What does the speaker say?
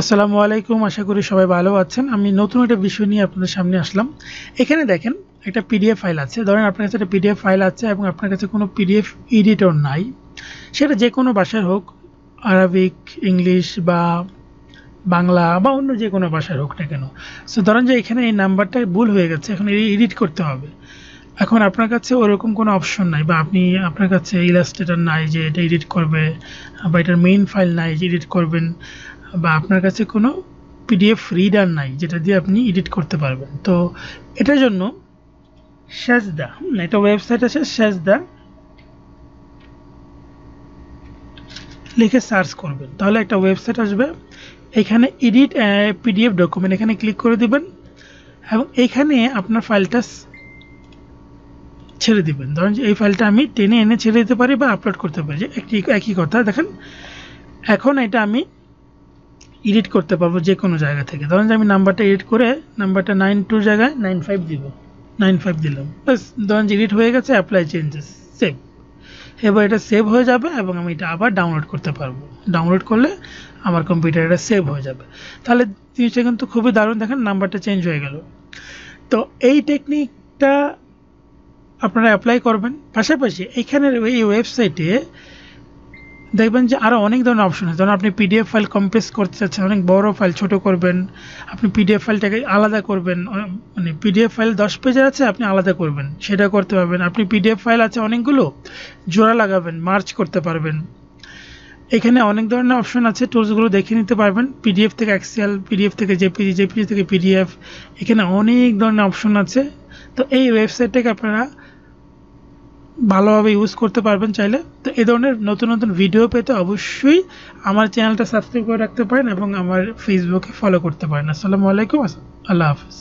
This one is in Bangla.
আসসালামু আলাইকুম, আশা করি সবাই ভালো আছেন। আমি নতুন একটা বিষয় নিয়ে আপনাদের সামনে আসলাম। এখানে দেখেন একটা পিডিএফ ফাইল আছে। ধরেন আপনার কাছে একটা পিডিএফ ফাইল আছে এবং আপনার কাছে কোনো পিডিএফ এডিটর নাই, সেটা যে কোনো ভাষার হোক, আরবিক, ইংলিশ বা বাংলা বা অন্য যে কোনো ভাষার হোক না কেন। সো ধরেন যে এখানে এই নাম্বারটা ভুল হয়ে গেছে, এখন এডিট করতে হবে। এখন আপনার কাছে ওরকম কোনো অপশন নাই, বা আপনার কাছে ইলাস্ট্রেটর নাই যে এটা এডিট করবে, বা এটার মেইন ফাইল নাই যে এডিট করবেন, বা আপনার কাছে কোনো পিডিএফ রিডার নাই যেটা দিয়ে আপনি এডিট করতে পারবেন। তো এটার জন্য সাজদা, একটা ওয়েবসাইট আছে, সাজদা লিখে সার্চ করবেন, তাহলে একটা ওয়েবসাইট আসবে। এখানে এডিট পিডিএফ ডকুমেন্ট, এখানে ক্লিক করে দিবেন এবং এইখানে আপনার ফাইলটা ছেড়ে দিবেন। ধরেন যে এই ফাইলটা আমি টেনে এনে ছেড়ে দিতে পারি বা আপলোড করতে পারি, যে একই কথা। দেখেন এখন এটা আমি এডিট করতে পারবো যে কোনো জায়গা থেকে। ধরেন যে আমি নাম্বারটা এডিট করে নাম্বারটা 92 জায়গায় 95 দিব, 95 দিলাম, বাস। ধরেন যে এডিট হয়ে গেছে, অ্যাপ্লাই চেঞ্জেস, সেভ। এবার এটা সেভ হয়ে যাবে এবং আমি এটা আবার ডাউনলোড করতে পারবো। ডাউনলোড করলে আমার কম্পিউটারে এটা সেভ হয়ে যাবে। তাহলে জিনিসটা কিন্তু খুবই দারুণ। দেখেন নাম্বারটা চেঞ্জ হয়ে গেল। তো এই টেকনিকটা আপনারা অ্যাপ্লাই করবেন। পাশাপাশি এইখানের এই ওয়েবসাইটে দেখবেন যে আরও অনেক ধরনের অপশন আছে। ধরুন আপনি পিডিএফ ফাইল কম্প্রেস করতে চাচ্ছেন, অনেক বড় ফাইল ছোট করবেন, আপনি পিডিএফ ফাইলটাকে আলাদা করবেন, মানে পিডিএফ ফাইল 10 পেজের আছে, আপনি আলাদা করবেন, সেটা করতে পারবেন। আপনি পিডিএফ ফাইল আছে অনেকগুলো, জোড়া লাগাবেন, মার্চ করতে পারবেন। এখানে অনেক ধরনের অপশন আছে, টুলসগুলো দেখে নিতে পারবেন। পিডিএফ থেকে এক্সেল, পিডিএফ থেকে জেপিজি, জেপিজি থেকে পিডিএফ, এখানে অনেক ধরনের অপশন আছে। তো এই ওয়েবসাইটটাকে আপনারা ভালোভাবে ইউজ করতে পারবেন চাইলে। তো এই ধরনের নতুন নতুন ভিডিও পেতে অবশ্যই আমার চ্যানেলটা সাবস্ক্রাইব করে রাখতে পারেন এবং আমার ফেসবুকে ফলো করতে পারেন। আসসালামু আলাইকুম, আল্লাহ হাফিজ।